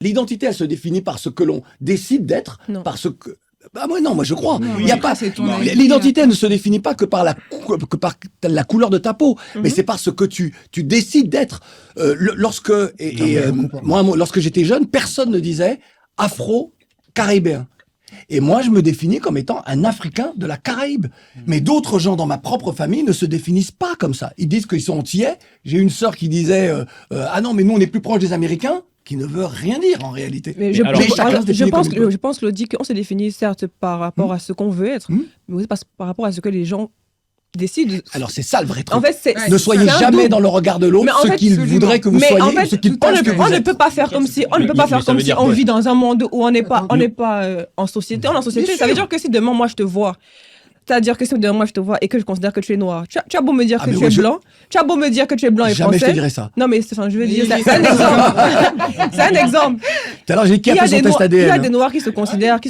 L'identité, elle se définit par ce que l'on décide d'être, Non. par ce que... Bah moi je crois. Non, Il y a oui, pas. c'est ton L'identité ne se définit pas que par la couleur de ta peau, mais c'est par ce que tu décides d'être. Lorsque moi, lorsque j'étais jeune, personne ne disait afro-caribéen. Et moi, je me définis comme étant un Africain de la Caraïbe. Mais d'autres gens dans ma propre famille ne se définissent pas comme ça. Ils disent qu'ils sont antillais. J'ai une sœur qui disait ah non, mais nous on est plus proche des Américains, qui ne veut rien dire en réalité. Mais chacun se définit comme il peut. je pense, Lodi, qu'on se définit certes par rapport à ce qu'on veut être, mais aussi par rapport à ce que les gens décident. Alors c'est ça le vrai truc. En fait, Ne soyez jamais dans le regard de l'autre ce qu'il voudrait que vous soyez, en fait, ce qu'il pense que vous on ne êtes. peut pas faire comme si on vit dans un monde où on n'est pas en société. On est en société. Bien Ça veut sûr. dire que si demain moi je te vois, c'est-à-dire que si demain moi je te vois et que je considère que tu es noir, tu as beau me dire que tu es blanc, tu as beau me dire que tu es blanc et Jamais je te français. dirais ça. Non mais enfin, je veux dire, c'est un exemple. C'est un exemple. Tout à l'heure, j'ai dit qui Il y a a fait son des test noirs, il y a ADN. des noirs qui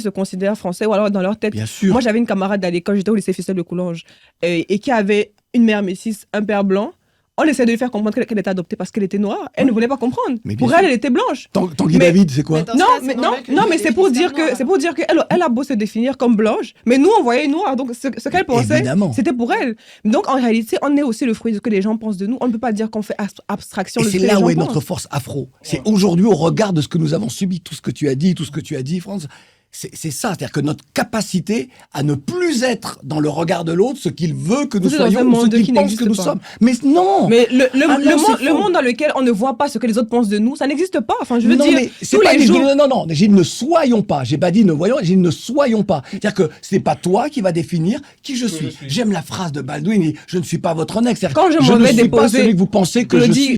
se considèrent français ou alors dans leur tête. Bien sûr. Moi, j'avais une camarade à l'école, j'étais au lycée Ficelle de Coulanges, et qui avait une mère métisse, un père blanc. On essaie de lui faire comprendre qu'elle était adoptée parce qu'elle était noire. Elle ne voulait pas comprendre. Mais bien Pour sûr. elle, elle était blanche. Tanguy David, c'est quoi? Non, mais c'est pour dire que elle a beau se définir comme blanche, mais nous on voyait noir. Donc ce qu'elle pensait, Évidemment. c'était pour elle. Donc en réalité, on est aussi le fruit de ce que les gens pensent de nous. On ne peut pas dire qu'on fait abstraction Et de ce c'est que les là gens où est pensent. notre force afro. C'est aujourd'hui, au regard de ce que nous avons subi, tout ce que tu as dit, France, c'est ça. C'est-à-dire que notre capacité à ne plus être dans le regard de l'autre, ce qu'il veut que nous Vous êtes dans un soyons, ou ce monde qui qu'il pense n'existe que nous pas. sommes. Mais non! Mais c'est le faux. monde dans lequel on ne voit pas ce que les autres pensent de nous, ça n'existe pas. Enfin, je veux non, dire, mais c'est tous pas les jours. non, j'ai dit ne soyons pas. J'ai pas dit ne voyons, j'ai dit ne soyons pas. C'est-à-dire que c'est pas toi qui va définir qui je suis. J'aime la phrase de Baldwin, je ne suis pas votre ex. Quand je ne m'en vais suis pas déposer, celui que vous pensez que je Claudie, suis.